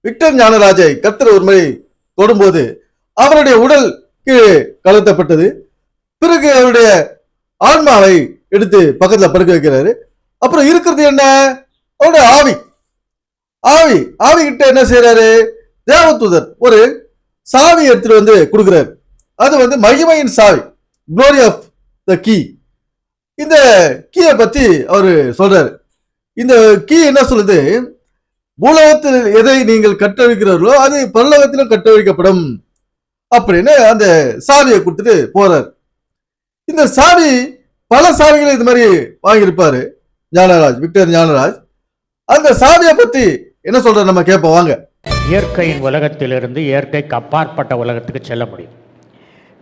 Victor ஞானராஜை கர்த்தர் ஒரு முறை தொடும்போது அவருடைய உடல் கீழே கலத்தப்பட்டது. பிறகு அவருடைய ஆன்மாவை எடுத்து பக்கத்துல படுக்க வைக்கிறாரு. அப்புறம் இருக்கிறது என்ன? அவருடைய ஆவி. ஆவி ஆவி கிட்ட என்ன செய்யறாரு? தேவதூதர் ஒரு சாவி எடுத்துட்டு வந்து கொடுக்கிறாரு. அது மகிமையின் சாவி, குளோரி ஆஃப் த கீ. இந்த கீயை பத்தி அவரு சொல்றாரு. இந்த கீ என்ன சொல்லுது? பூலோகத்தில் எதை நீங்கள் கட்டவிழ்க்கிறீர்களோ அது பரலோகத்திலும் கட்டவிழ்க்கப்படும் அப்படின்னு அந்த சாவியை கொடுத்துட்டு போறாரு. இந்த சாவி பல சாவிகளை இது மாதிரி வாங்கியிருப்பாரு ஞானராஜ், விக்டர் ஞானராஜ். அந்த சாவியை பத்தி என்ன சொல்ற நம்ம கேட்போம் வாங்க. இயற்கையின் உலகத்திலிருந்து இயற்கைக்கு அப்பாற்பட்ட உலகத்துக்கு செல்ல முடியும்.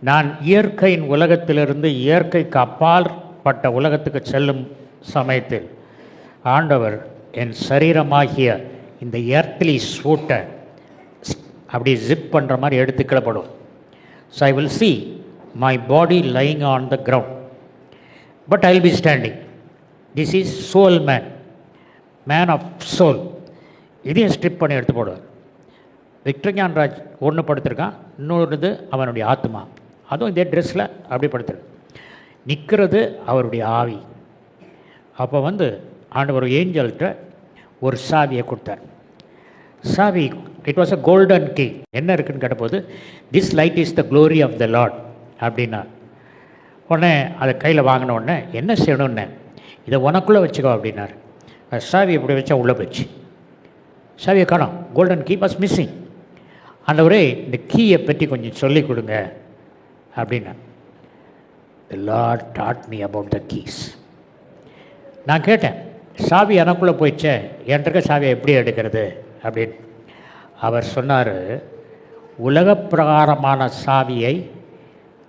நான் இயற்கையின் உலகத்திலிருந்து இயற்கைக்கு அப்பாற்பட்ட உலகத்துக்கு செல்லும் சமயத்தில் ஆண்டவர் என் சரீரமாகிய இந்த எர்த்லி சூட்டை அப்படி ஜிப் பண்ணுற மாதிரி எடுத்து கிளப்படும். So I will see my body lying on the ground, but I will be standing. This is soul man, man of soul. இதையும் ஸ்ட்ரிப் பண்ணி எடுத்து போடுவார். விக்டர் ஞானராஜ் ஒன்று படுத்திருக்கான், இன்னொரு அவனுடைய ஆத்மா, அதுவும் இதே ட்ரெஸ்ஸில் அப்படி படுத்துருக்கு. நிற்கிறது அவருடைய ஆவி. அப்போ ஆண்டவர் ஏஞ்சல்கிட்ட ஒரு சாவியை கொடுத்தார். சாவி it was a golden key. என்ன இருக்குன்னு கேட்டபோது this light is the glory of the lord அப்படின்னா உடனே அதை கையில் வாங்கின உடனே என்ன செய்யணும்னு, இதை உனக்குள்ளே வச்சுக்கோ அப்படின்னார். சாவி இப்படி வச்சா உள்ளே போச்சு. சாவியை காணோம், கோல்டன் கீ வாஸ் மிஸ்ஸிங். ஆண்டவரே இந்த கீயை பற்றி கொஞ்சம் சொல்லிக் கொடுங்க அப்படின்னா. The Lord taught me about the keys. நான் கேட்டேன், சாவி எனக்குள்ளே போயிடுச்சே, என்கிட்ட சாவியை எப்படி எடுக்கிறது அப்படின்னு. அவர் சொன்னார், உலக பிரகாரமான சாவியை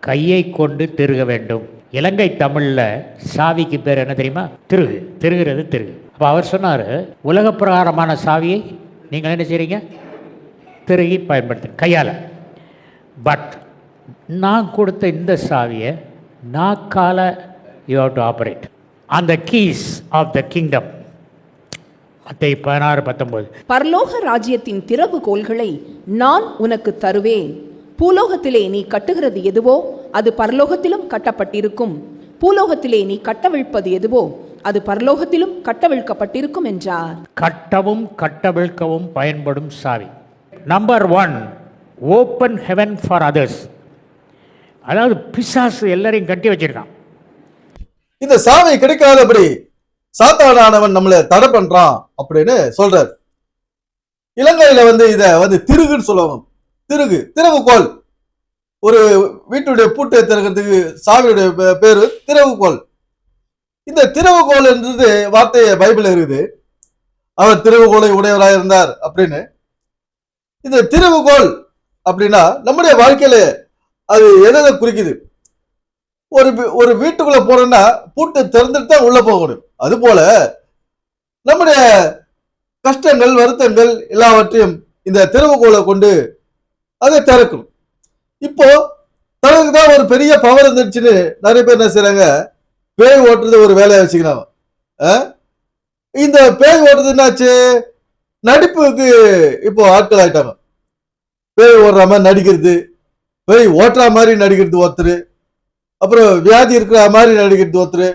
கையை கொண்டு திருக வேண்டும். இலங்கை தமிழில் சாவிக்கு பேர் என்ன தெரியுமா? திருகு. திருகிறது திருகு. அப்போ அவர் சொன்னார், உலக பிரகாரமான சாவியை நீங்கள் என்ன செய்கிறீங்க? திருகி பயன்படுத்து கையால். பட் நான் கொடுத்த இந்த சாவியை நாக்கால you have to operate on the keys of the kingdom. மத்தேயு 16:19. பரலோக ராஜ்யத்தின் திறவுகோல்களை நான் உனக்கு தருவேன். பூலோகத்திலே நீ கட்டுகிறது எதுவோ அது பரலோகத்திலும் கட்டப்பட்டிருக்கும், பூலோகத்திலே நீ கட்டவிழ்ப்பது எதுவோ அது பரலோகத்திலும் கட்டவிழ்க்கப்பட்டிருக்கும் என்றார். கட்டவும் கட்டவிழ்க்கவும் பயன்படும் சாவி. Number 1, open heaven for others. அதாவது பிசாசு எல்லாரையும் கட்டி வச்சிருக்கான். இந்த சாவி கிடைக்காதபடி சாத்தானானவன் நம்மளை தடை பண்றான் அப்படின்னு சொல்றாரு. இலங்கையில இத திருகுன்னு சொல்லுவாங்க. திருகு, திறவுகோல். ஒரு வீட்டுடைய பூட்டை திறக்கிறதுக்கு சாவியுடைய பேரு திறவுகோல். இந்த திறவுகோல் என்றது வார்த்தைய பைபிள் இருக்குது. அவர் திறவுகோலை உடையவராக இருந்தார் அப்படின்னு. இந்த திறவுகோல் அப்படின்னா நம்முடைய வாழ்க்கையில அது எதை குறிக்குது? ஒரு வீட்டுக்குள்ள போறோம்னா பூட்டு திறந்துட்டு தான் உள்ள போகணும். அது போல நம்முடைய கஷ்டங்கள், வருத்தங்கள் எல்லாவற்றையும் இந்த திறவுகோலை கொண்டு அதை திறக்கணும். இப்போ தனக்கு தான் ஒரு பெரிய பவர் இருந்துச்சுன்னு நிறைய பேர் என்ன செய்யறாங்க? பேய் ஓட்டுறது ஒரு வேலையை வச்சுக்கிறாங்க. இந்த பேய் ஓட்டுறது என்னாச்சு? நடிப்புக்கு இப்போ ஆட்கள் ஆயிட்டாங்க. பேய் ஓடுற மாதிரி நடிக்கிறது, பேய் ஓட்டுற மாதிரி நடிக்கிறது ஒருத்தர், அப்புறம் வியாதி இருக்கிற மாதிரி நடிக்கிறது ஒருத்தர்,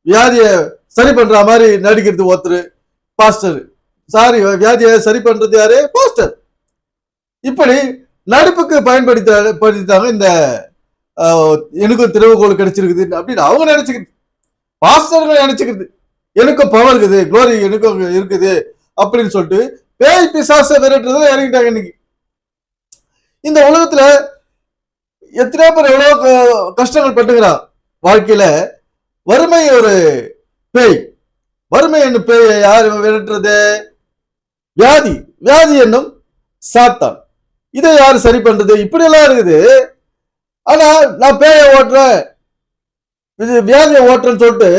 வியாதியை சரி பண்ற மாதிரி நடிக்கிறது ஒருத்தர், பாஸ்டர். சாரி, வியாதியை சரி பண்றது யாரு? பாஸ்டர். இப்படி நடிப்புக்கு பயன்படுத்தாங்க. இந்த எனக்கும் திறவுகோல் கிடைச்சிருக்குது அப்படின்னு அவங்க நினைச்சுக்கிட்டு, பாஸ்டர்கள் நினைச்சுக்கிறது எனக்கும் பவர் இருக்குது, குளோரி எனக்கும் இருக்குது அப்படின்னு சொல்லிட்டு பேய் பிசாசை விரட்டுறதுல இறங்கிட்டாங்க. இன்னைக்கு இந்த உலகத்துல எத்தனை பேர் எவ்வளவு கஷ்டங்கள் பட்டுக்கிறான் வாழ்க்கையில. வறுமை ஒரு பேய். வறுமை என்னும் பேய் யார் விரட்டுறது? வியாதி. வியாதி என்னும் சாத்தான். இதை யாரு சரி பண்றது? இப்படி எல்லாம் இருக்குது. ஆனா நான் பேய ஓட்டுறேன், வியாதியை ஓட்டுறேன்னு சொல்லிட்டு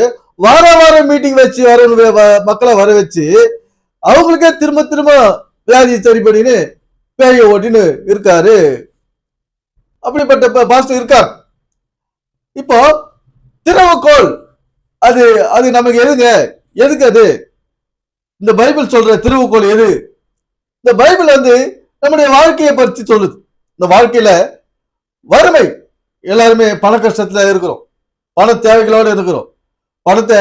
வாரம் மீட்டிங் வச்சு மக்களை வர வச்சு அவங்களுக்கே திரும்ப திரும்ப வியாதியை சரி பண்ணின்னு பேய ஓட்டின்னு இருக்காரு. அப்படிப்பட்ட பாஸ்டர் இருக்கார். இப்போ திறவுகோல் அது அது நமக்கு எதுங்க? எதுக்கு அது? இந்த பைபிள் சொல்ற திறவுகோல் எது? இந்த பைபிள் வந்து நம்முடைய வாழ்க்கையை பற்றி சொல்லுது. இந்த வாழ்க்கையில வறுமை, எல்லாருமே பண கஷ்டத்துல இருக்கிறோம், பண தேவைகளோட இருக்கிறோம். பணத்தை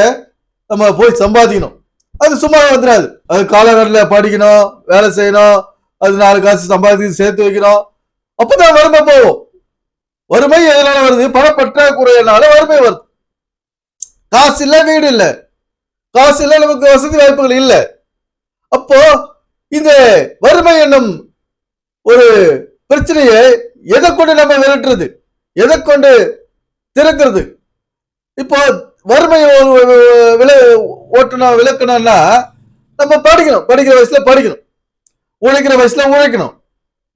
நம்ம போய் சம்பாதிக்கணும், அது சும்மா வந்துடாது. அது காலகட்டத்தில் படிக்கணும், வேலை செய்யணும், அது 4 காசு சம்பாதிச்சு சேர்த்து வைக்கணும், அப்பதான் வறுமை போகும். வறுமை எதனால வருது? பணப்பற்றாக்குறையினால வறுமை வருது. காசு இல்ல, வீடு இல்ல, காசு இல்ல, நமக்கு வசதி வாய்ப்புகள் இல்லை. அப்போ இந்த வறுமை என்னும் ஒரு பிரச்சனையை எதை கொண்டு நம்ம விரட்டுறது, எதை கொண்டு திறக்கிறது? இப்போ வறுமையை விளக்கணும்னா நம்ம படிக்கணும், படிக்கிற வயசுல படிக்கணும், உழைக்கிற வயசுல உழைக்கணும்.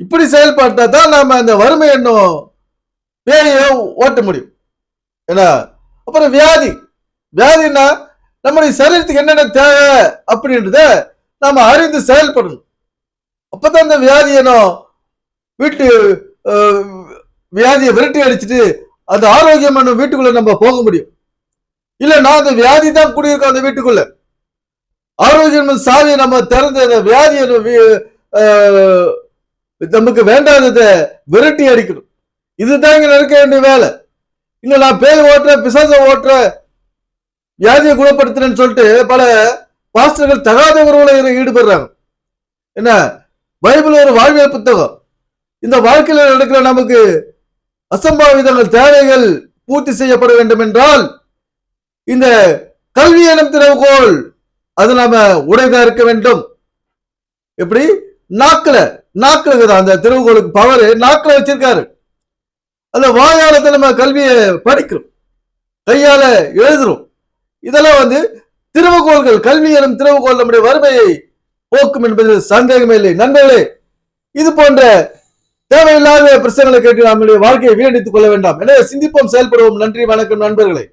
இப்படி செயல்பட்டா தான் நாம அந்த வறுமை என்னும் வேலையை ஓட்ட முடியும். ஏன்னா அப்புறம் வியாதின்னா நம்முடைய சரீரத்துக்கு என்னென்ன தேவை அப்படின்றத நாம அறிந்து செயல்படணும். அப்பதான் இந்த வியாதியை விரட்டி அடிச்சுட்டு அந்த ஆரோக்கியமான வீட்டுக்குள்ள நம்ம போக முடியும். இல்லைன்னா அந்த வியாதி தான் குடியிருக்கோம் அந்த வீட்டுக்குள்ள. ஆரோக்கியம் சாவியை நம்ம திறந்து அந்த வியாதியை நமக்கு வேண்டாததை விரட்டி அடிக்கணும். இதுதான் இங்க நடக்க வேண்டிய வேலை. இங்க நான் பேய் ஓட்டுற, பிசாச ஓட்டுற, வியாதியை குணப்படுத்துறேன்னு சொல்லிட்டு பல பாஸ்டர்கள் தகாத உறவுல ஈடுபடுறாங்க. என்ன, பைபிள் ஒரு வாழ்வியல் புத்தகம். இந்த வாழ்க்கையில நடக்கிற நமக்கு அசம்பாவிதங்கள், தேவைகள் பூர்த்தி செய்யப்பட வேண்டும் என்றால் இந்த கல்வி எனும் திறவுகோல் அது நாம உடையதா இருக்க வேண்டும். எப்படி? நாக்குல அந்த திறவுகோலுக்கு பவர் நாக்குல வச்சிருக்காரு. அந்த வாயாலத்தை நம்ம கல்வியை படிக்கிறோம், கையால எழுதுறோம். இதெல்லாம் வந்து திறவுகோள்கள். கல்வி எனும் திறவுகோல் நம்முடைய வறுமையை போக்கும் என்பதில் சந்தேகமே இல்லை. நண்பர்களே, இது போன்ற தேவையில்லாத பிரச்சனைகளை கேட்டு நம்முடைய வாழ்க்கையை வீணடித்துக் கொள்ள வேண்டாம். எனவே சிந்திப்போம், செயல்படுவோம். நன்றி, வணக்கம் நண்பர்களே.